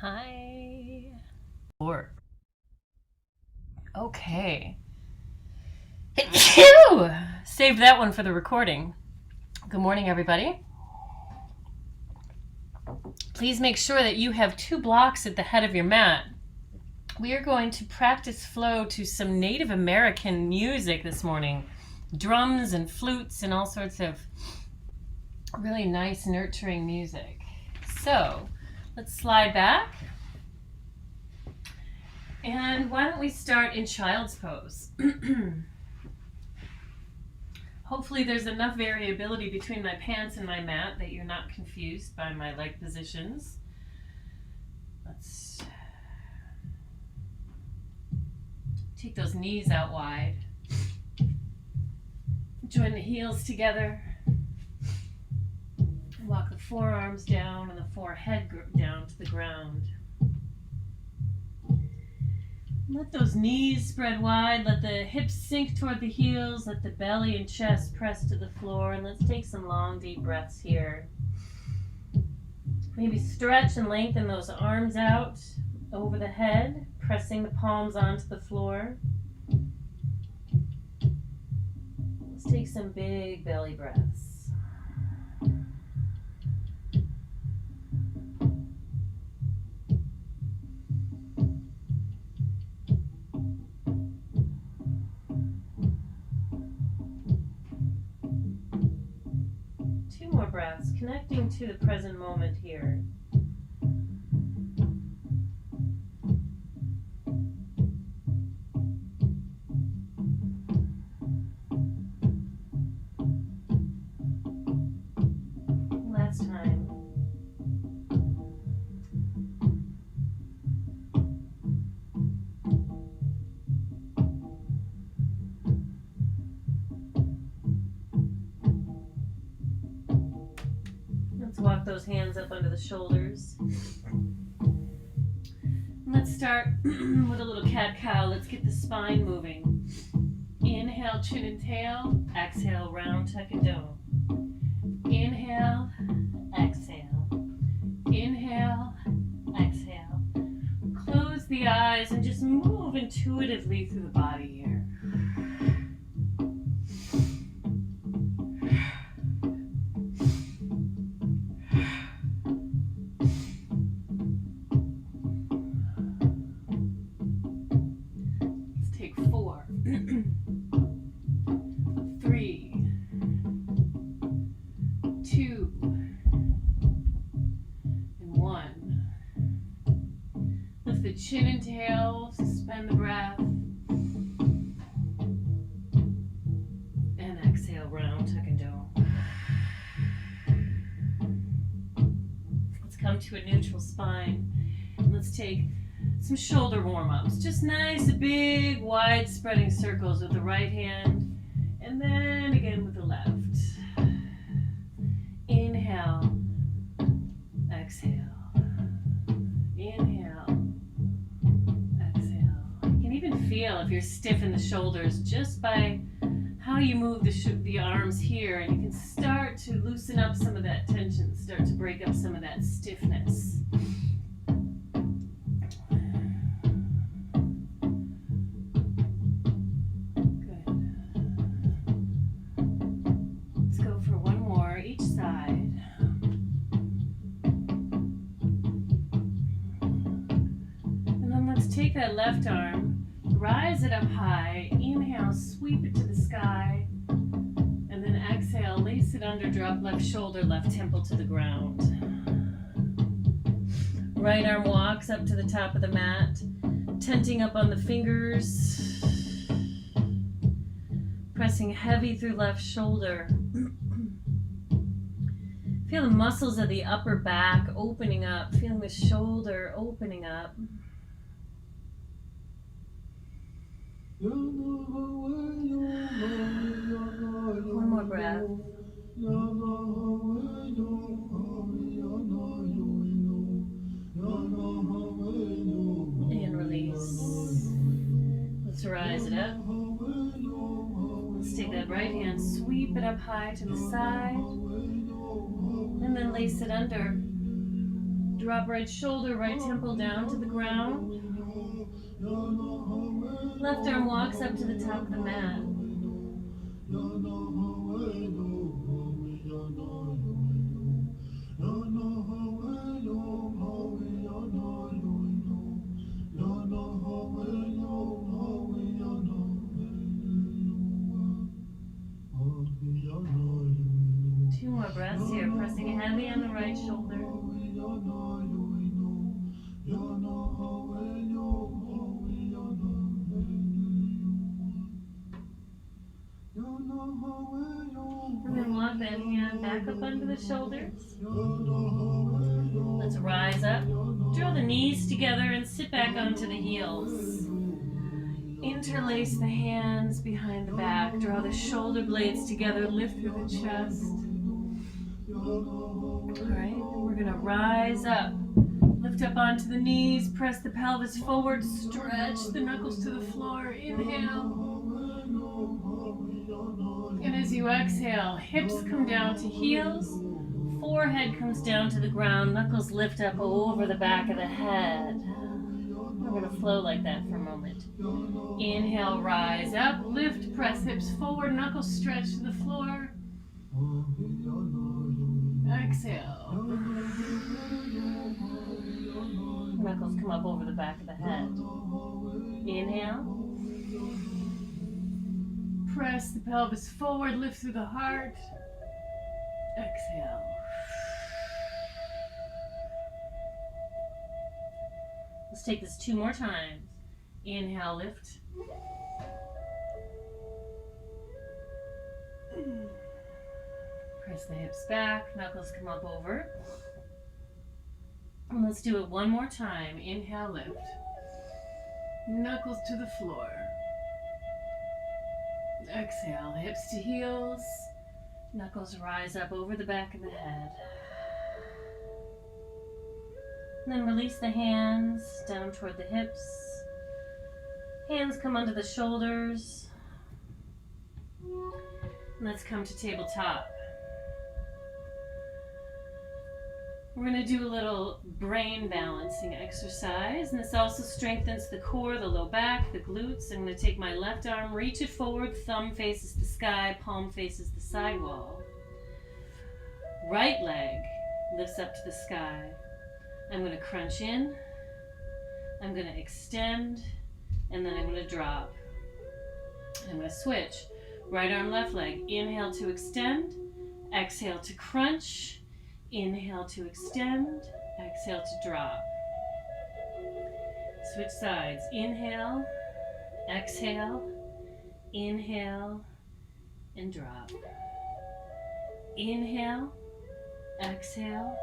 Hi. Four. Okay. Save that one for the recording. Good morning, everybody. Please make sure that you have 2 blocks at the head of your mat. We are going to practice flow to some Native American music this morning. Drums and flutes and all sorts of really nice, nurturing music. So, let's slide back. And why don't we start in child's pose? Hopefully there's enough variability between my pants and my mat that you're not confused by my leg positions. Let's take those knees out wide. Join the heels together. Walk the forearms down and the forehead down to the ground. Let those knees spread wide. Let the hips sink toward the heels. Let the belly and chest press to the floor. And let's take some long, deep breaths here. Maybe stretch and lengthen those arms out over the head, pressing the palms onto the floor. Let's take some big belly breaths. More breaths, connecting to the present moment here. Last time. Walk those hands up under the shoulders. Let's start with a little cat-cow. Let's get the spine moving. Inhale, chin and tail. Exhale, round, tuck and dome. Inhale, exhale. Inhale, exhale. Close the eyes and just move intuitively through the body here. Chin and tail, suspend the breath. And exhale, round, tuck and dome. Let's come to a neutral spine. And let's take some shoulder warm-ups. Just nice, big, wide spreading circles with the right hand. And then again with the left. Inhale. Exhale. Feel if you're stiff in the shoulders just by how you move the arms here, and you can start to loosen up some of that tension, start to break up some of that stiffness. Good. Let's go for one more each side. And then let's take that left arm, rise it up high, inhale, sweep it to the sky, and then exhale, lace it under, drop left shoulder, left temple to the ground. Right arm walks up to the top of the mat, tenting up on the fingers, pressing heavy through left shoulder. Feel the muscles of the upper back opening up, feeling the shoulder opening up. One more breath. And release. Let's rise it up. Let's take that right hand, sweep it up high to the side, and then lace it under. Drop right shoulder, right temple down to the ground. Left arm walks up to the top of the mat. Two more breaths here, pressing heavy on the right shoulder. And then walk that hand back up under the shoulders. Let's rise up. Draw the knees together and sit back onto the heels. Interlace the hands behind the back. Draw the shoulder blades together. Lift through the chest. Alright, we're going to rise up. Lift up onto the knees. Press the pelvis forward. Stretch the knuckles to the floor. Inhale. And as you exhale, hips come down to heels. Forehead comes down to the ground. Knuckles lift up over the back of the head. We're going to flow like that for a moment. Inhale, rise up, lift, press hips forward, knuckles stretch to the floor. Exhale. Knuckles come up over the back of the head. Inhale. Press the pelvis forward, lift through the heart. Exhale. Let's take this 2 more times. Inhale, lift. Press the hips back, knuckles come up over. And let's do it 1 more time. Inhale, lift. Knuckles to the floor. Exhale, hips to heels. Knuckles rise up over the back of the head. And then release the hands down toward the hips. Hands come under the shoulders. Let's come to tabletop. We're going to do a little brain balancing exercise, and this also strengthens the core, the low back, the glutes. I'm going to take my left arm, reach it forward, thumb faces the sky, palm faces the sidewall. Right leg lifts up to the sky. I'm going to crunch in, I'm going to extend, and then I'm going to drop. I'm going to switch. Right arm, left leg. Inhale to extend, exhale to crunch. Inhale to extend, exhale to drop. Switch sides. Inhale, exhale, inhale, and drop. Inhale, exhale,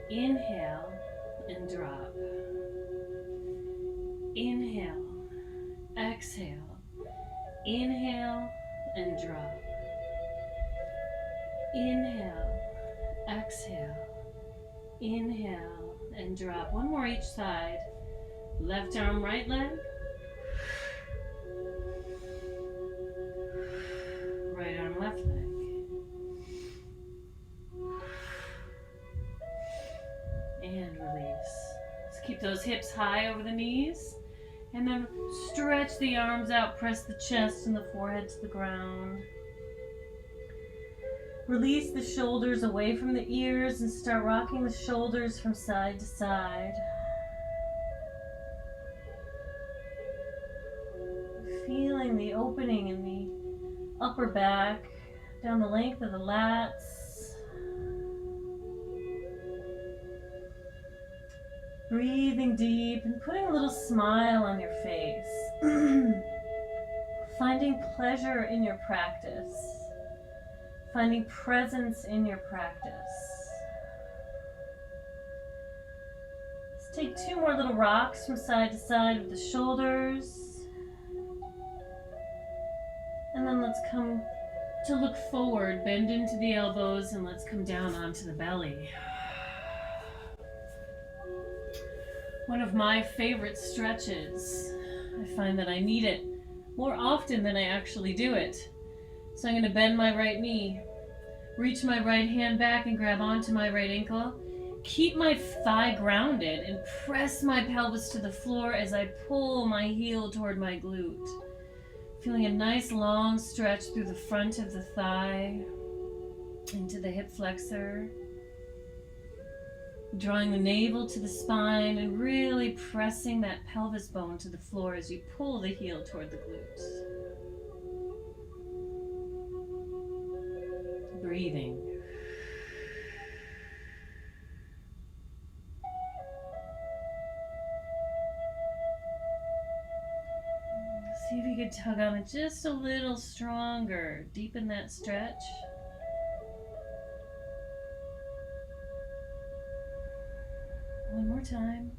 inhale, and drop. Inhale, exhale, inhale, and drop. Inhale, exhale, inhale, and drop. 1 more each side. Left arm, right leg. Right arm, left leg. And release. Let's keep those hips high over the knees. And then stretch the arms out. Press the chest and the forehead to the ground. Release the shoulders away from the ears and start rocking the shoulders from side to side. Feeling the opening in the upper back, down the length of the lats. Breathing deep and putting a little smile on your face. Finding pleasure in your practice. Finding presence in your practice. Let's take 2 more little rocks from side to side with the shoulders. And then let's come to look forward, bend into the elbows, and let's come down onto the belly. One of my favorite stretches. I find that I need it more often than I actually do it. So I'm going to bend my right knee, reach my right hand back and grab onto my right ankle, Keep my thigh grounded and press my pelvis to the floor as I pull my heel toward my glute. Feeling a nice long stretch through the front of the thigh into the hip flexor. Drawing the navel to the spine and really pressing that pelvis bone to the floor as you pull the heel toward the glutes. Breathing. See if you could tug on it just a little stronger. Deepen that stretch. One more time.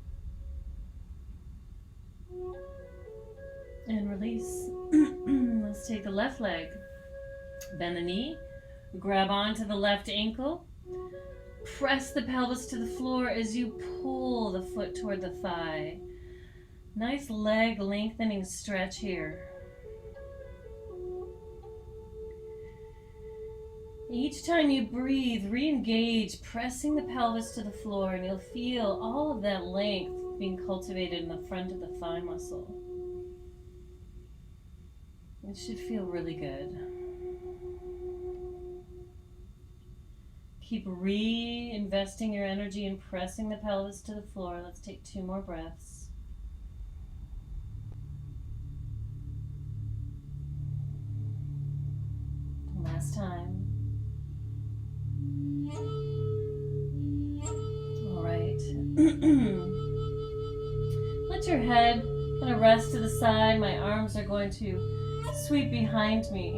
And release. Let's take the left leg. Bend the knee. Grab onto the left ankle. Press the pelvis to the floor as you pull the foot toward the thigh. Nice leg lengthening stretch here. Each time you breathe, re-engage, pressing the pelvis to the floor, and you'll feel all of that length being cultivated in the front of the thigh muscle. It should feel really good. Keep reinvesting your energy and pressing the pelvis to the floor. Let's take 2 more breaths. Last time. All right. Let your head kind of rest to the side. My arms are going to sweep behind me.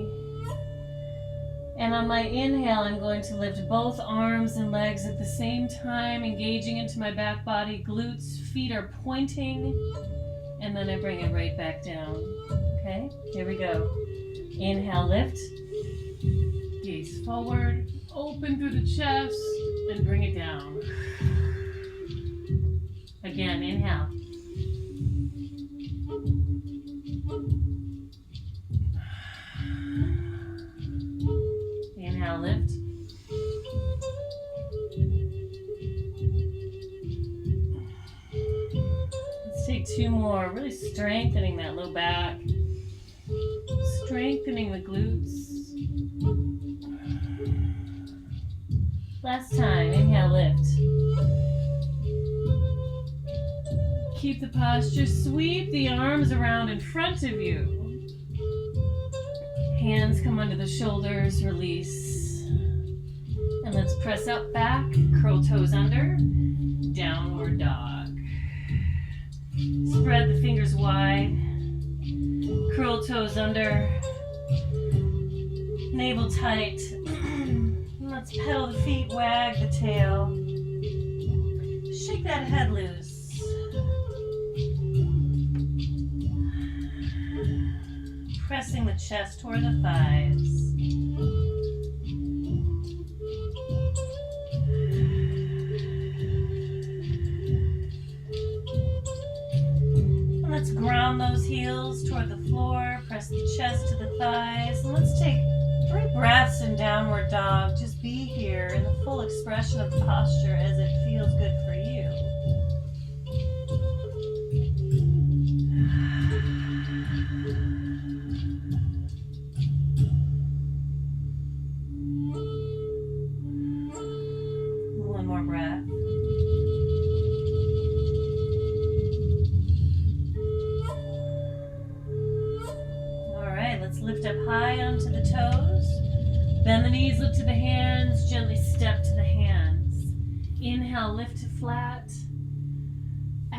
And on my inhale, I'm going to lift both arms and legs at the same time, engaging into my back body. Glutes, feet are pointing. And then I bring it right back down. Okay, here we go. Inhale, lift. Gaze forward, open through the chest, and bring it down. Again, inhale. Inhale, lift. Let's take 2 more, really strengthening that low back, strengthening the glutes. Last time, inhale, lift. Keep the posture, sweep the arms around in front of you. Hands come under the shoulders, release. And let's press up, back, curl toes under, downward dog. Spread the fingers wide, curl toes under, navel tight. Let's pedal the feet, wag the tail. Shake that head loose. Pressing the chest toward the thighs. And let's ground those heels toward the floor. Press the chest to the thighs. And let's take 3 breaths in downward dog. Just be here in the full expression of posture as it feels good for you. One more breath. All right, let's lift up high onto the toes. Bend the knees, look to the hands, gently step to the hands. Inhale, lift to flat.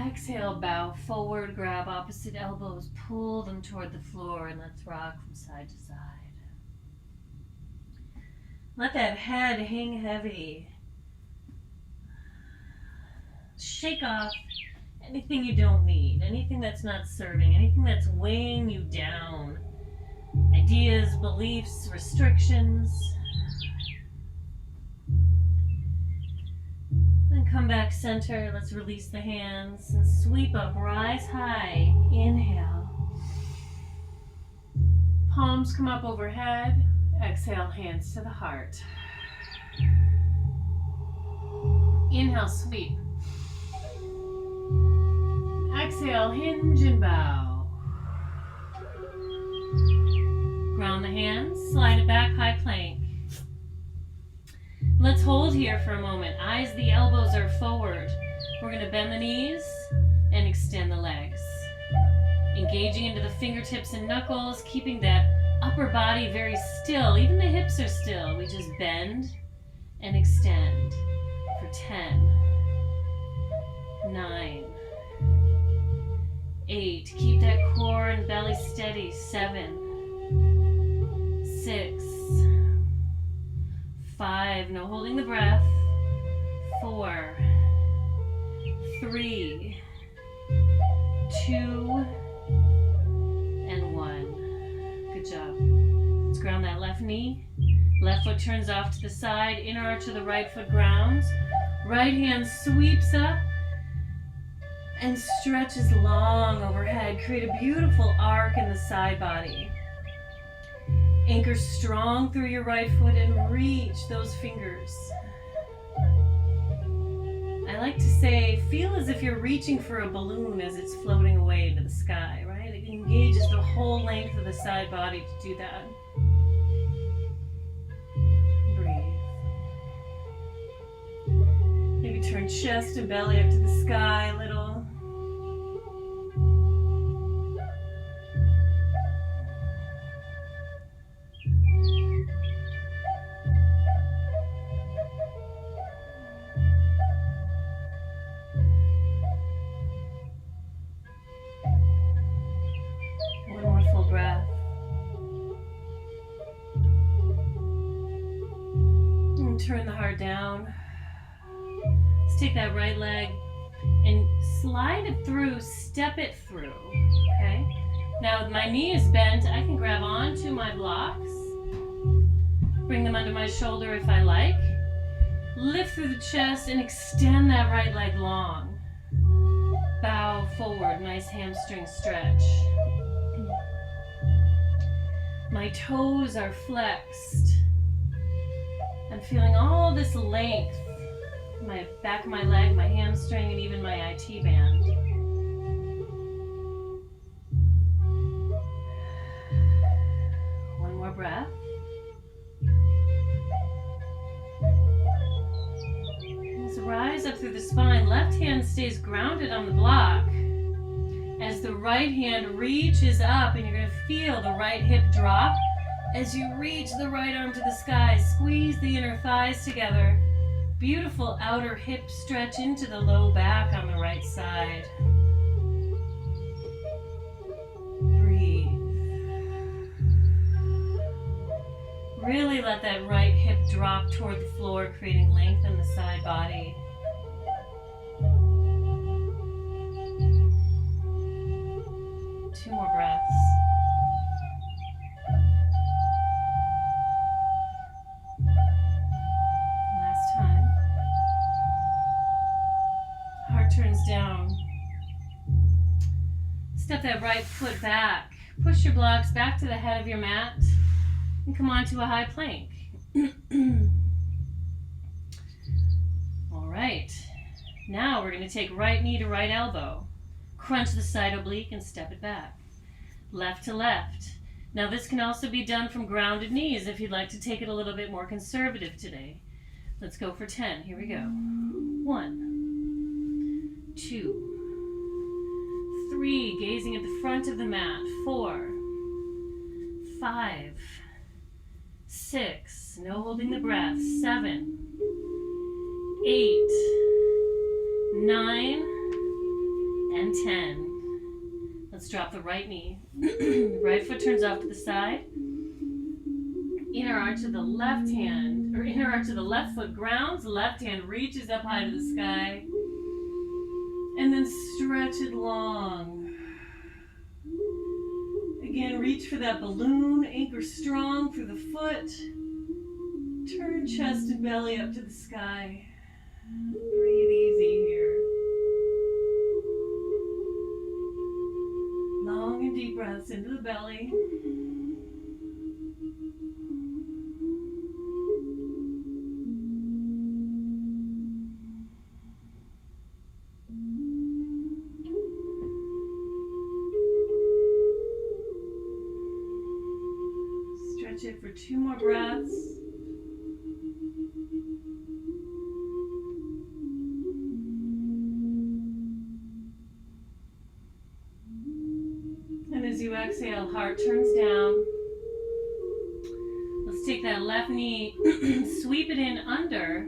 Exhale, bow forward, grab opposite elbows, pull them toward the floor, and let's rock from side to side. Let that head hang heavy. Shake off anything you don't need, anything that's not serving, anything that's weighing you down. Ideas, beliefs, restrictions. Then come back center. Let's release the hands and sweep up, rise high. Inhale. Palms come up overhead. Exhale, hands to the heart. Inhale, sweep. Exhale, hinge and bow. Ground the hands, slide it back, high plank. Let's hold here for a moment. Eyes, the elbows are forward. We're going to bend the knees and extend the legs. Engaging into the fingertips and knuckles, keeping that upper body very still. Even the hips are still. We just bend and extend for 10, 9, 8. Keep that core and belly steady. 7, 6, 5. No holding the breath. 4, 3, 2, and 1. Good job. Let's ground that left knee. Left foot turns off to the side. Inner arch of the right foot grounds. Right hand sweeps up and stretches long overhead. Create a beautiful arc in the side body. Anchor strong through your right foot and reach those fingers. I like to say, feel as if you're reaching for a balloon as it's floating away into the sky, right? It engages the whole length of the side body to do that. Breathe. Maybe turn chest and belly up to the sky a little. Turn the heart down. Let's take that right leg and slide it through, step it through, okay? Now my knee is bent, I can grab onto my blocks, bring them under my shoulder if I like, lift through the chest and extend that right leg long. Bow forward, nice hamstring stretch. My toes are flexed. I'm feeling all this length, my back of my leg, my hamstring, and even my IT band. One more breath. Let's rise up through the spine. Left hand stays grounded on the block as the right hand reaches up, and you're going to feel the right hip drop. As you reach the right arm to the sky, squeeze the inner thighs together. Beautiful outer hip stretch into the low back on the right side. Breathe. Really let that right hip drop toward the floor, creating length in the side body. Two more breaths. Turns down. Step that right foot back. Push your blocks back to the head of your mat and come onto a high plank. All right. Now we're going to take right knee to right elbow. Crunch the side oblique and step it back. Left to left. Now this can also be done from grounded knees if you'd like to take it a little bit more conservative today. Let's go for 10. Here we go. 1, 2, 3, gazing at the front of the mat. 4, 5, 6, no holding the breath. 7, 8, 9, and 10. Let's drop the right knee. Right foot turns off to the side. Inner arch of the left hand, or inner arch of the left foot grounds. Left hand reaches up high to the sky. And then stretch it long. Again, reach for that balloon. Anchor strong through the foot. Turn chest and belly up to the sky. Breathe easy here. Long and deep breaths into the belly. 2 more breaths. And as you exhale, heart turns down. Let's take that left knee, sweep it in under,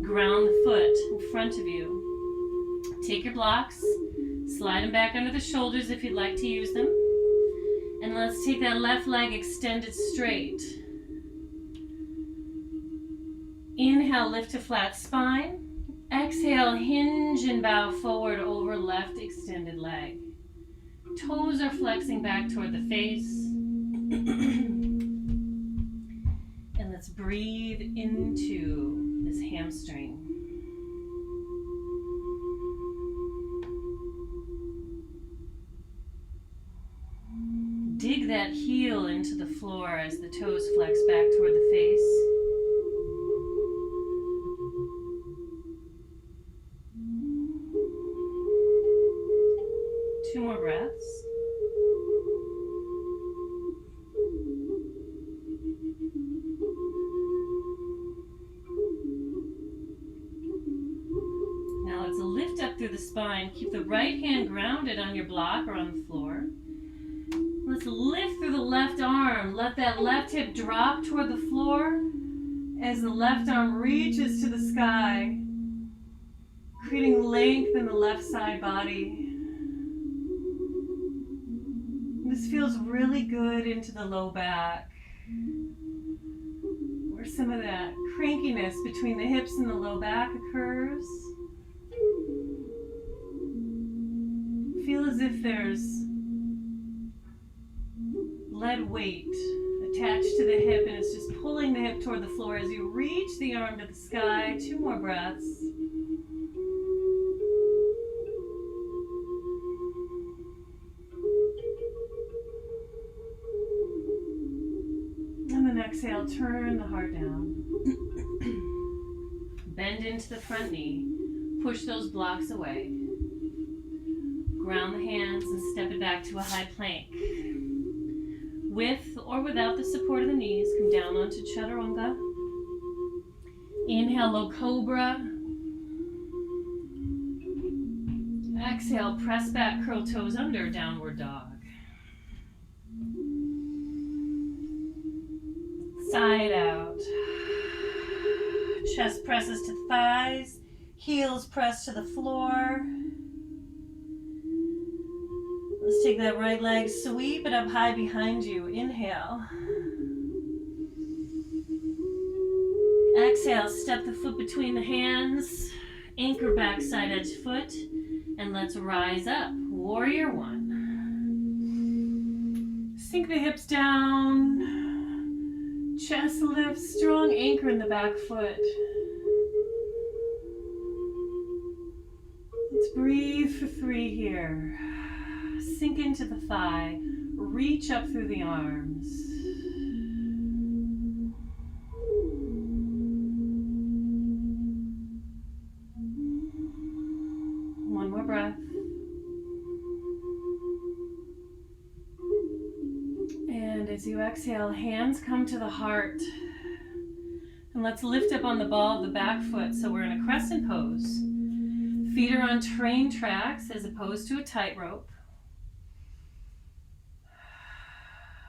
ground the foot in front of you. Take your blocks, slide them back under the shoulders if you'd like to use them. And let's take that left leg extended straight. Inhale, lift to flat spine. Exhale, hinge and bow forward over left extended leg. Toes are flexing back toward the face. And let's breathe into this hamstring. Dig that heel into the floor as the toes flex back toward the face. Two more breaths. Now let's lift up through the spine. Keep the right hand grounded on your block or on the floor. Let's lift through the left arm. Let that left hip drop toward the floor as the left arm reaches to the sky, creating length in the left side body. This feels really good into the low back, where some of that crankiness between the hips and the low back occurs. Feel as if there's lead weight attached to the hip and it's just pulling the hip toward the floor as you reach the arm to the sky. Two more breaths. And then exhale, turn the heart down. Bend into the front knee. Push those blocks away. Ground the hands and step it back to a high plank. With or without the support of the knees, come down onto chaturanga. Inhale, low cobra. Exhale, press back, curl toes under, downward dog. Side out. Chest presses to the thighs, heels press to the floor. Let's take that right leg, sweep it up high behind you. Inhale. Exhale, step the foot between the hands, anchor back side edge foot, and let's rise up. Warrior one. Sink the hips down, chest lifts, strong anchor in the back foot. Let's breathe for 3 here. Sink into the thigh, reach up through the arms. One more breath. And as you exhale, hands come to the heart. And let's lift up on the ball of the back foot so we're in a crescent pose. Feet are on train tracks as opposed to a tightrope.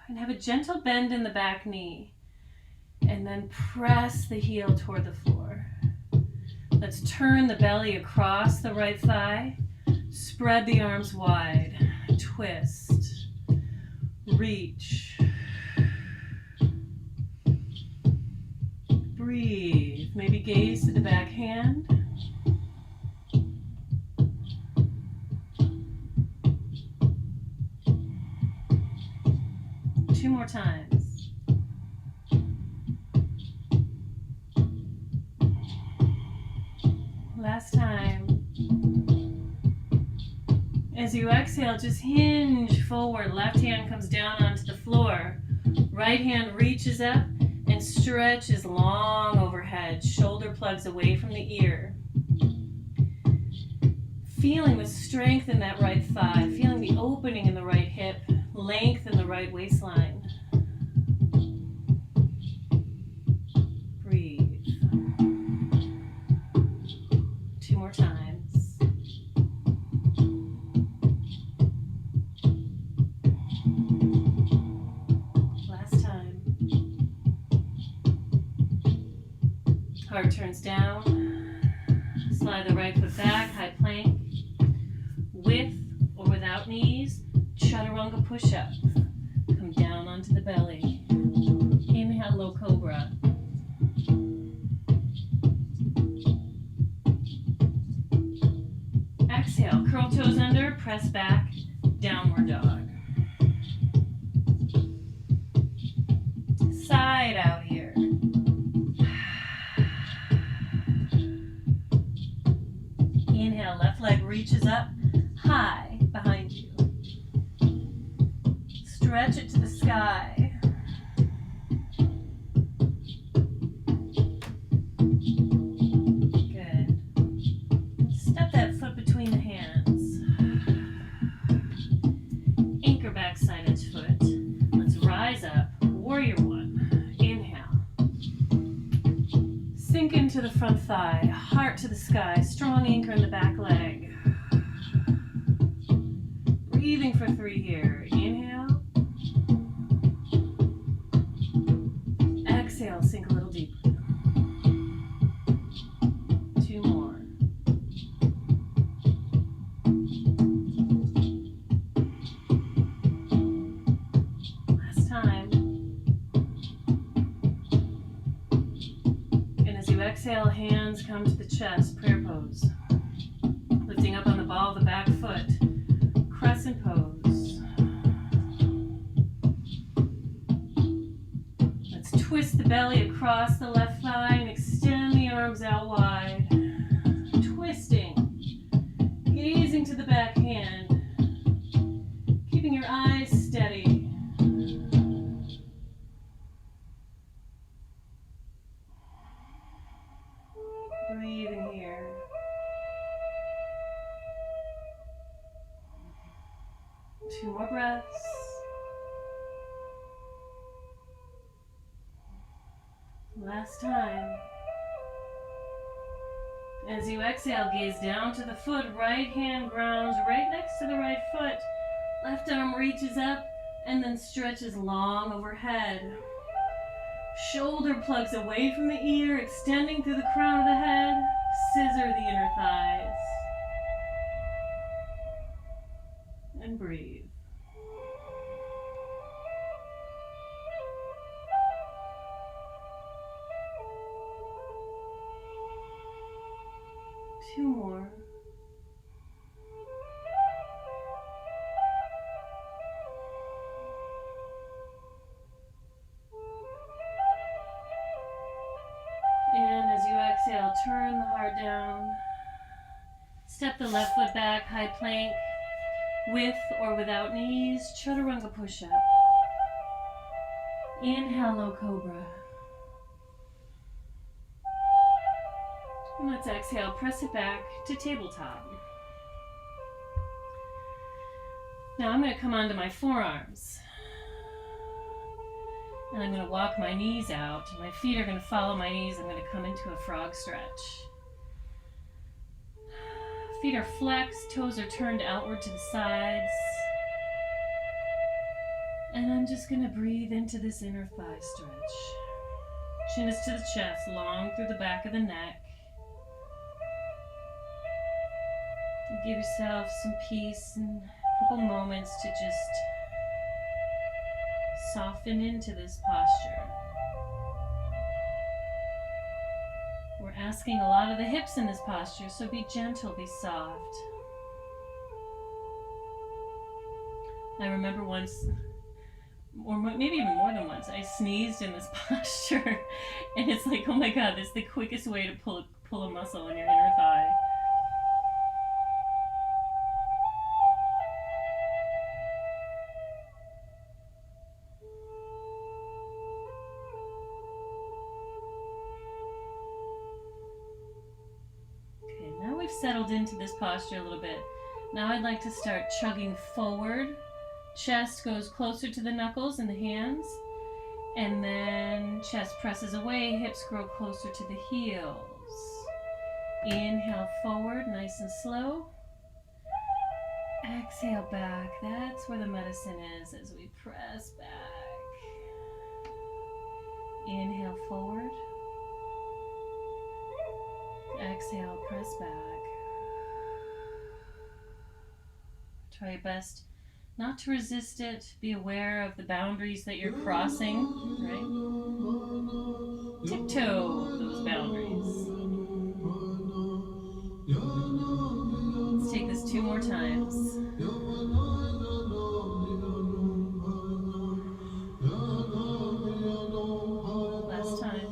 And have a gentle bend in the back knee. And then press the heel toward the floor. Let's turn the belly across the right thigh. Spread the arms wide. Twist. Reach. Breathe. Maybe gaze to the back hand. Two more times. Last time. As you exhale, just hinge forward. Left hand comes down onto the floor. Right hand reaches up and stretches long overhead. Shoulder plugs away from the ear. Feeling the strength in that right thigh. Feeling the opening in the right hip. Length in the right waistline. turns down. Slide the right foot back, high plank. With or without knees, chaturanga push-up. Come down onto the belly. Inhale, low cobra. Exhale, curl toes under, press back, downward dog. Side out here. Inhale, left leg reaches up, high behind you. Stretch it to the sky. Good. Step that foot between the hands. Anchor back side edge foot. Let's rise up. Warrior one. Inhale. Sink into the front thigh. Heart to the sky. Strong anchor in the back leg. Breathing for 3 here. Inhale. Exhale, sink a little deeper. 2 more. Last time. And as you exhale, hands come to the chest, prayer pose. Lifting up on the ball of the back foot. Crescent pose. Let's twist the belly across the left thigh and extend the arms out wide. Twisting. Gazing to the back hand. Keeping your eyes steady. Breathing here. Two more breaths. Last time. As you exhale, gaze down to the foot. Right hand grounds right next to the right foot. Left arm reaches up and then stretches long overhead. Shoulder plugs away from the ear, extending through the crown of the head. Scissor the inner thighs. And breathe. Two more. And as you exhale, turn the heart down. Step the left foot back, high plank. With or without knees, chaturanga push-up. Inhale, low cobra. And let's exhale, press it back to tabletop. Now I'm going to come onto my forearms. And I'm going to walk my knees out. My feet are going to follow my knees. I'm going to come into a frog stretch. Feet are flexed, toes are turned outward to the sides. And I'm just going to breathe into this inner thigh stretch. Chin is to the chest, long through the back of the neck. Give yourself some peace and a couple moments to just soften into this posture. We're asking a lot of the hips in this posture, so be gentle, be soft. I remember once, or maybe even more than once, I sneezed in this posture, and it's like, oh my god, this is the quickest way to pull a muscle in your inner thigh. Settled into this posture a little bit. Now I'd like to start chugging forward. Chest goes closer to the knuckles and the hands. And then chest presses away, hips grow closer to the heels. Inhale forward, nice and slow. Exhale back. That's where the medicine is as we press back. Inhale forward. Exhale, press back. Try your best not to resist it. Be aware of the boundaries that you're crossing, right? Tiptoe those boundaries. Let's take this 2 more times. Last time.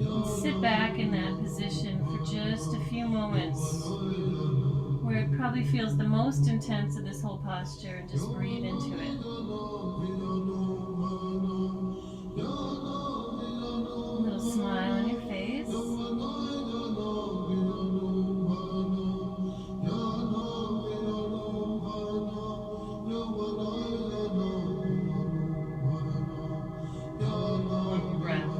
And sit back in that position for just a few moments where it probably feels the most intense of this whole posture, and just breathe into it. A little smile on your face. One more breath.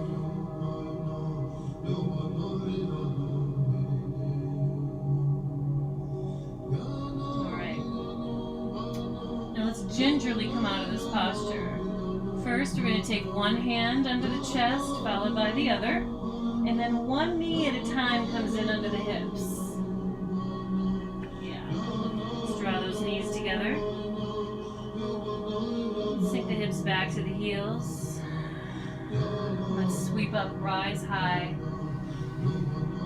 Alright. Now let's gingerly come out of this posture. First, we're going to take one hand under the chest, followed by the other. And then one knee at a time comes in under the hips. Yeah. Let's draw those knees together. Sink the hips back to the heels. Let's sweep up, rise high.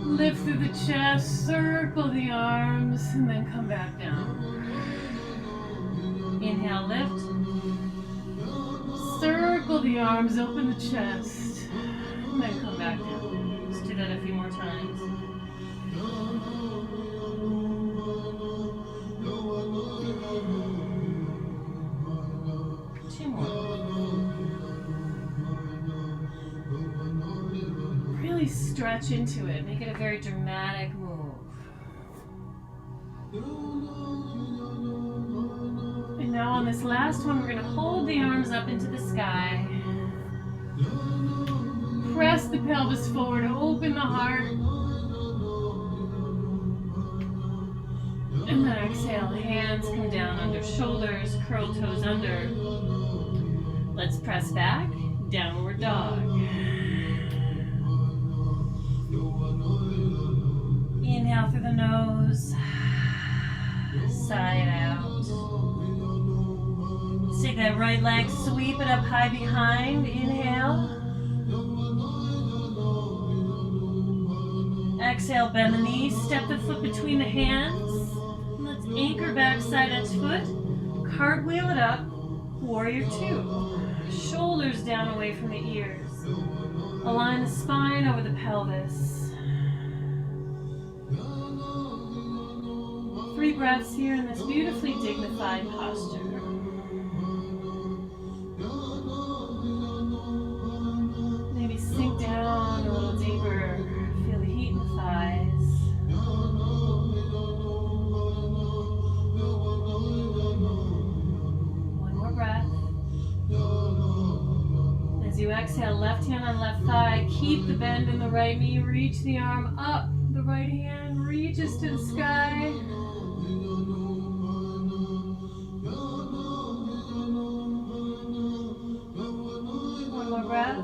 Lift through the chest, circle the arms, and then come back down. Inhale, lift. Circle the arms, open the chest, and then come back down. Let's do that a few more times. 2 more. Really stretch into it. Make it a very dramatic move. And now on this last one, we're going to hold the arms up into the sky. Press the pelvis forward, open the heart. And then exhale, hands come down under shoulders, curl toes under. Let's press back, downward dog. Inhale through the nose, side out. Take that right leg, sweep it up high behind. Inhale. Exhale, bend the knees, step the foot between the hands. Let's anchor back side edge foot. Cartwheel it up. Warrior 2. Shoulders down away from the ears. Align the spine over the pelvis. 3 breaths here in this beautifully dignified posture. Maybe sink down a little deeper. Feel the heat in the thighs. One more breath. As you exhale, left hand on left thigh, keep the bend in the right knee, reach the arm up. The right hand reaches to the sky. One more breath.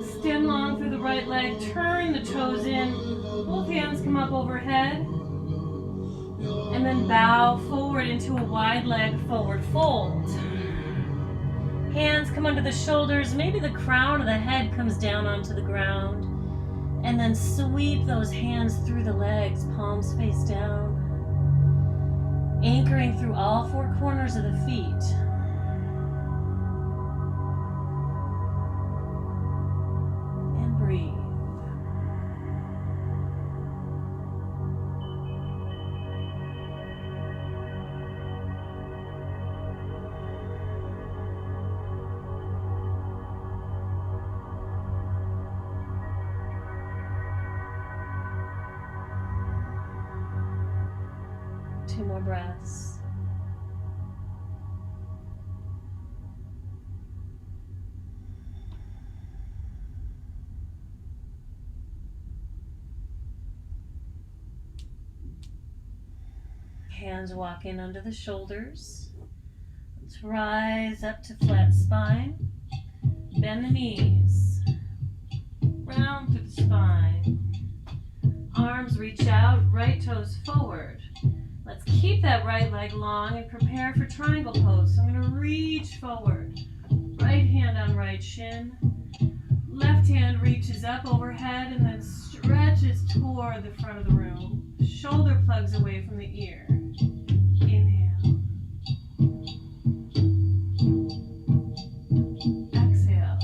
Extend long through the right leg, turn the toes in, both hands come up overhead, and then bow forward into a wide leg forward fold. Hands come under the shoulders, maybe the crown of the head comes down onto the ground, and then sweep those hands through the legs, palms face down, anchoring through all 4 corners of the feet. And breathe. Two more breaths. Hands walk in under the shoulders. Let's rise up to flat spine. Bend the knees. Round through the spine. Arms reach out, right toes forward. Let's keep that right leg long and prepare for triangle pose. So I'm going to reach forward. Right hand on right shin. Left hand reaches up overhead and then stretches toward the front of the room. Shoulder plugs away from the ear. Inhale. Exhale.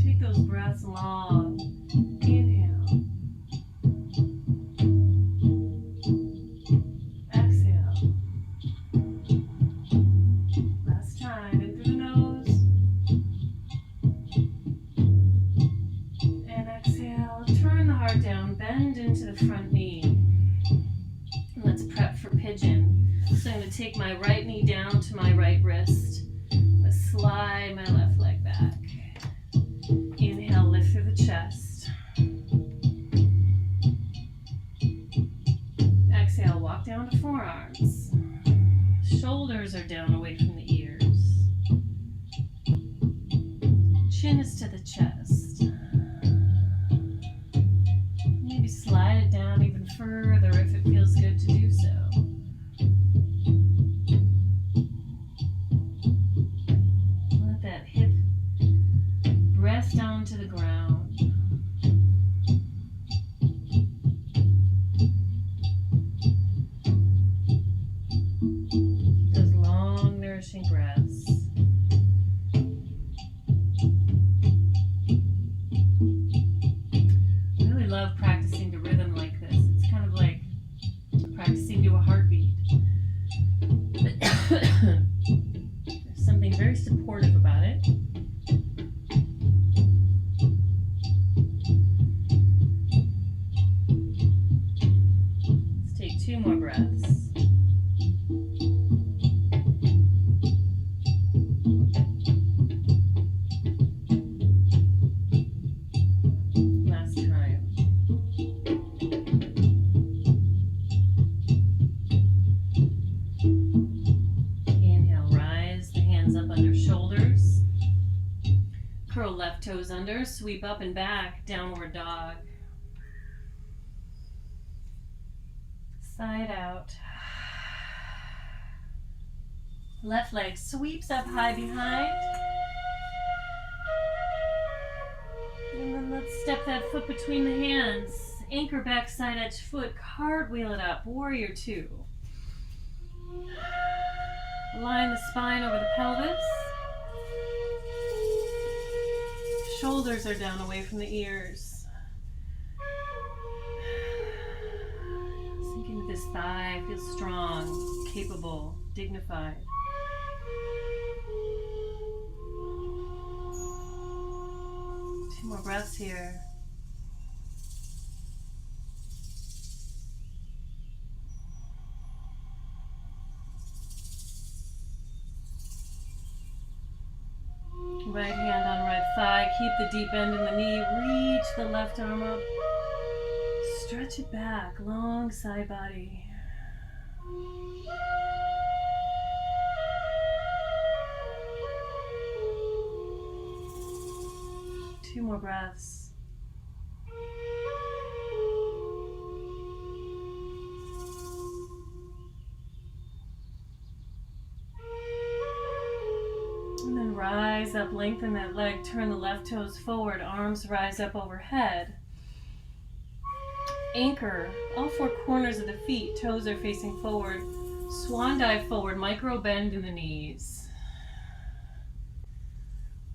Take those breaths long. Inhale. Exhale. Last time. In through the nose. And exhale. Turn the heart down. Bend into the front knee. And let's prep for pigeon. So I'm going to take my right knee down to my right wrist. I'm going to slide my left leg back. Inhale, lift through the chest. Exhale, walk down to forearms. Shoulders are down away from the ears. Chin is to the chest. Maybe slide it down even further if it feels good to do so. Let that hip rest down to the ground. Those long, nourishing breaths. I really love practicing to rhythm like this. It's kind of like practicing to a heartbeat. There's something very supportive about it. Let's take 2 more breaths. Last time. Inhale, rise the hands up under shoulders. Curl left toes under, sweep up and back, downward dog. Side out. Left leg sweeps up high behind. And then let's step that foot between the hands. Anchor back side edge foot, cartwheel it up, warrior 2. Align the spine over the pelvis. Shoulders are down away from the ears. Sink into this thigh, feel strong, capable, dignified. Two more breaths here. Right hand on right thigh. Keep the deep bend in the knee. Reach the left arm up. Stretch it back. Long side body. Two more breaths. And then rise up, lengthen that leg, turn the left toes forward, arms rise up overhead. Anchor all 4 corners of the feet, toes are facing forward. Swan dive forward, micro bend in the knees.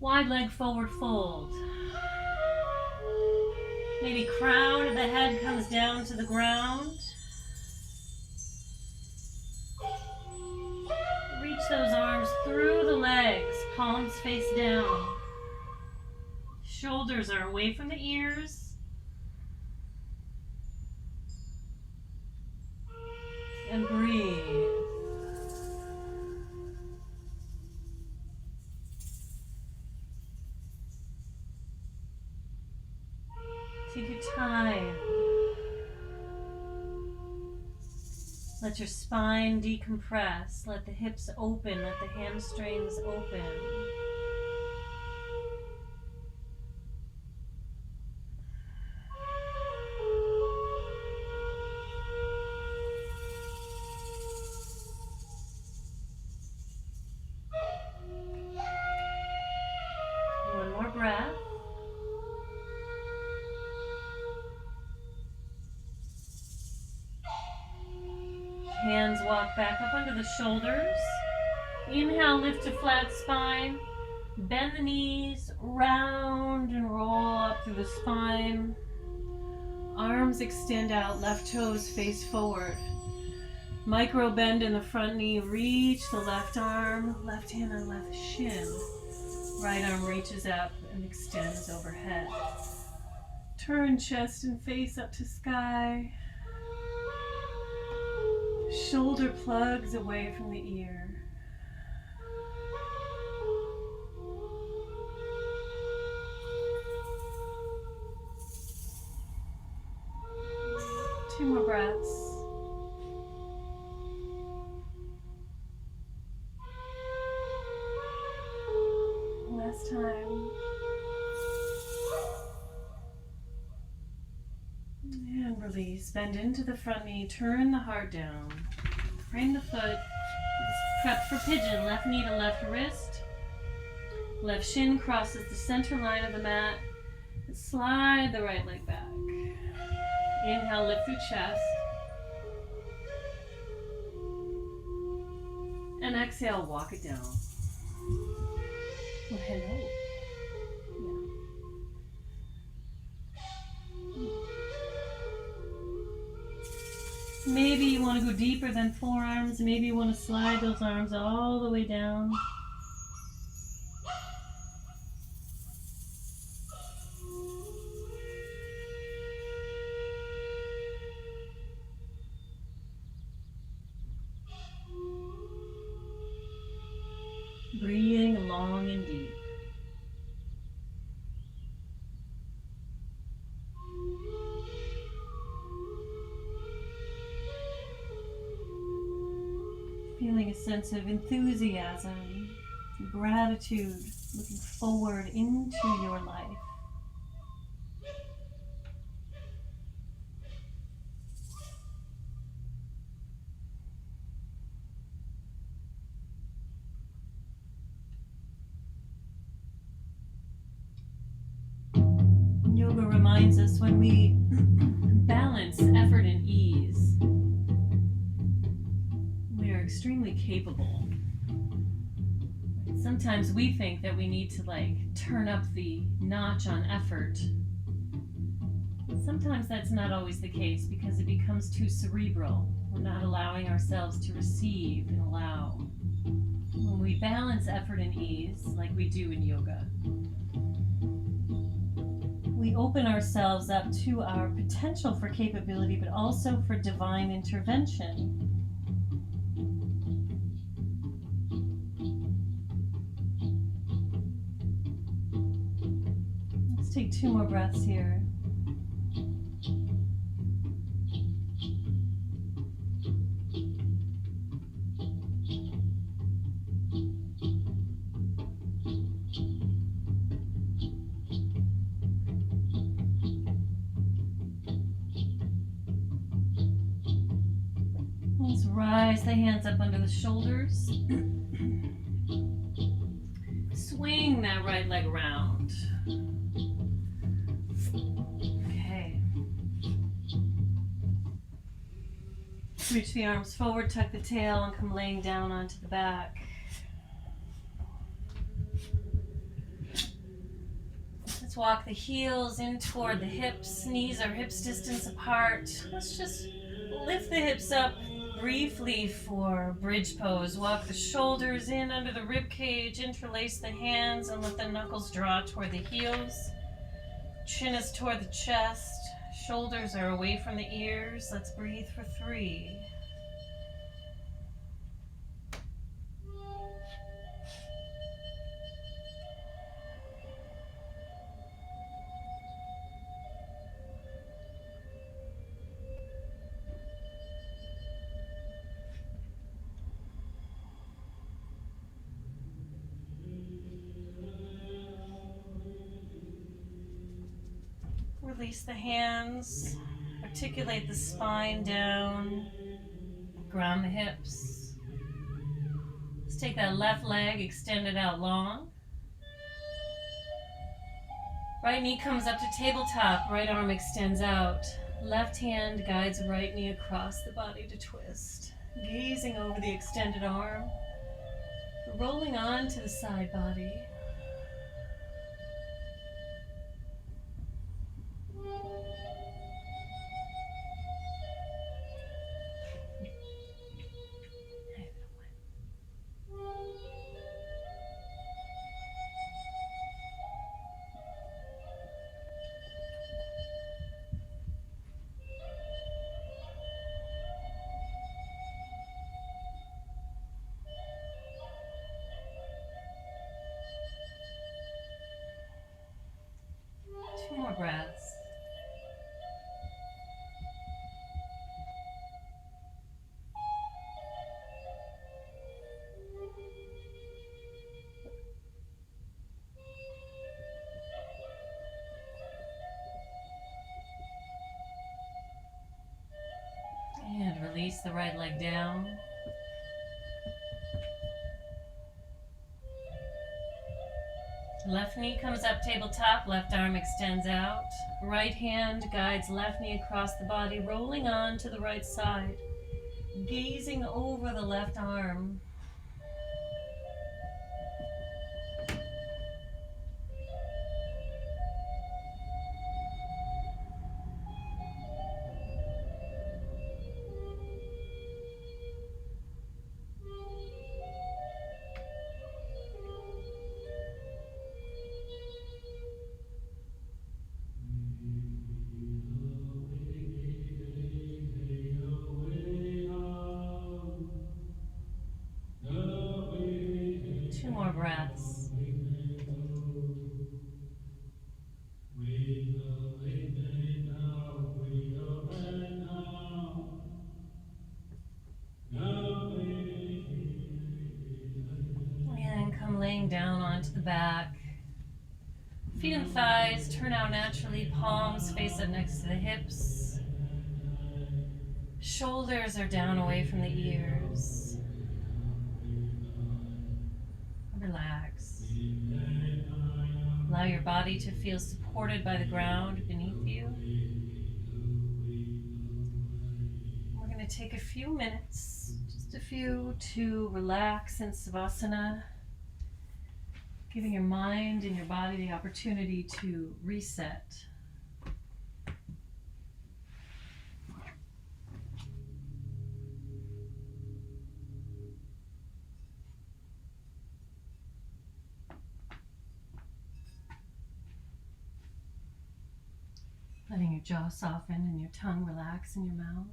Wide leg forward fold. Maybe crown of the head comes down to the ground. Reach those arms through the legs, palms face down. Shoulders are away from the ears. And breathe. Take your time. Let your spine decompress. Let the hips open. Let the hamstrings open. more breath. Hands walk back up under the shoulders. Inhale, lift to flat spine. Bend the knees, round and roll up through the spine. Arms extend out, left toes face forward. Micro bend in the front knee, reach the left arm, left hand on left shin. Right arm reaches up and extends overhead. Turn chest and face up to sky. Shoulder plugs away from the ear. Two more breaths. Last time. And release. Bend into the front knee. Turn the heart down. Frame the foot. Prep for pigeon. Left knee to left wrist. Left shin crosses the center line of the mat. And slide the right leg back. Inhale, lift through chest. And exhale, walk it down. Well, hello. Yeah. Maybe you want to go deeper than forearms. Maybe you want to slide those arms all the way down. Breathing long and deep. Feeling a sense of enthusiasm, gratitude, looking forward into your life. Yoga reminds us when we balance effort and ease, we are extremely capable. Sometimes we think that we need to turn up the notch on effort. But sometimes that's not always the case because it becomes too cerebral. We're not allowing ourselves to receive and allow. When we balance effort and ease, like we do in yoga, we open ourselves up to our potential for capability, but also for divine intervention. Let's take two more breaths here. Let's rise the hands up under the shoulders. Swing that right leg around. Okay. Reach the arms forward, tuck the tail, and come laying down onto the back. Let's walk the heels in toward the hips. Knees are hips distance apart. Let's just lift the hips up briefly for bridge pose. Walk the shoulders in under the rib cage, interlace the hands and let the knuckles draw toward the heels. Chin is toward the chest. Shoulders are away from the ears. Let's breathe for 3. Release the hands, articulate the spine down, ground the hips. Let's take that left leg, extend it out long. Right knee comes up to tabletop, right arm extends out. Left hand guides right knee across the body to twist. Gazing over the extended arm, rolling on to the side body. Two more breaths. And release the right leg down. Left knee comes up tabletop, left arm extends out. Right hand guides left knee across the body, rolling on to the right side. Gazing over the left arm. Two more breaths. And come laying down onto the back. Feet and thighs turn out naturally, palms face up next to the hips. Shoulders are down away from the ears. Relax. Allow your body to feel supported by the ground beneath you. We're going to take a few minutes, just a few, to relax in Savasana, giving your mind and your body the opportunity to reset. Letting your jaw soften and your tongue relax in your mouth.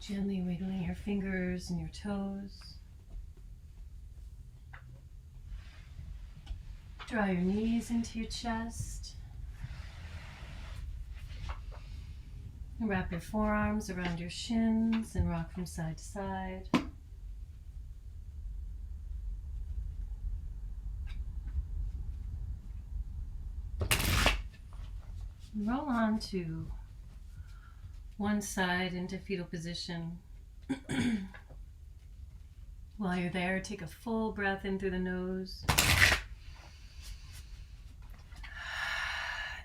Gently wiggling your fingers and your toes. Draw your knees into your chest. And wrap your forearms around your shins and rock from side to side. Roll on to one side into fetal position. While you're there, take a full breath in through the nose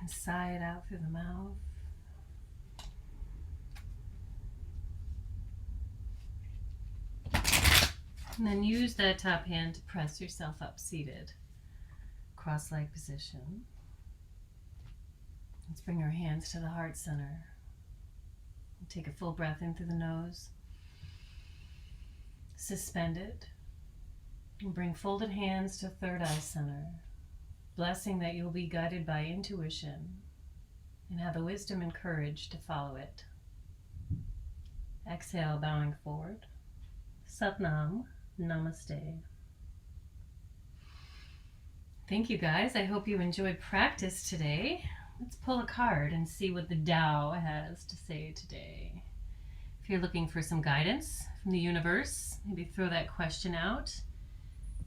and sigh it out through the mouth. And then use that top hand to press yourself up seated. Cross-leg position. Let's bring our hands to the heart center. Take a full breath in through the nose. Suspend it. And bring folded hands to third eye center. Blessing that you'll be guided by intuition and have the wisdom and courage to follow it. Exhale, bowing forward. Satnam, Namaste. Thank you guys. I hope you enjoyed practice today. Let's pull a card and see what the Tao has to say today. If you're looking for some guidance from the universe, maybe throw that question out.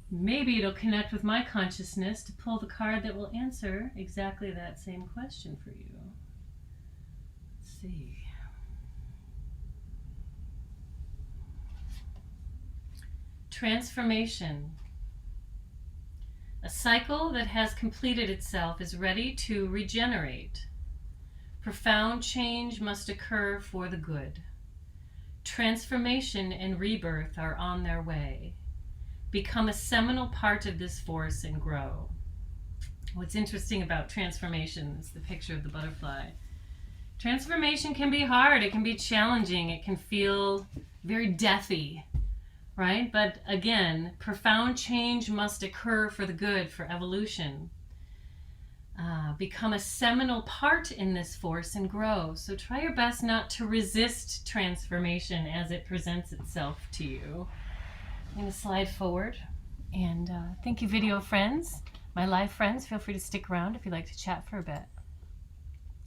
Maybe it'll connect with my consciousness to pull the card that will answer exactly that same question for you. Let's see. Transformation. A cycle that has completed itself is ready to regenerate. Profound change must occur for the good. Transformation and rebirth are on their way. Become a seminal part of this force and grow. What's interesting about transformation is the picture of the butterfly. Transformation can be hard, it can be challenging, it can feel very deathy. Right? But again, profound change must occur for the good, for evolution. Become a seminal part in this force and grow. So try your best not to resist transformation as it presents itself to you. I'm going to slide forward. And thank you, video friends. My live friends, feel free to stick around if you'd like to chat for a bit.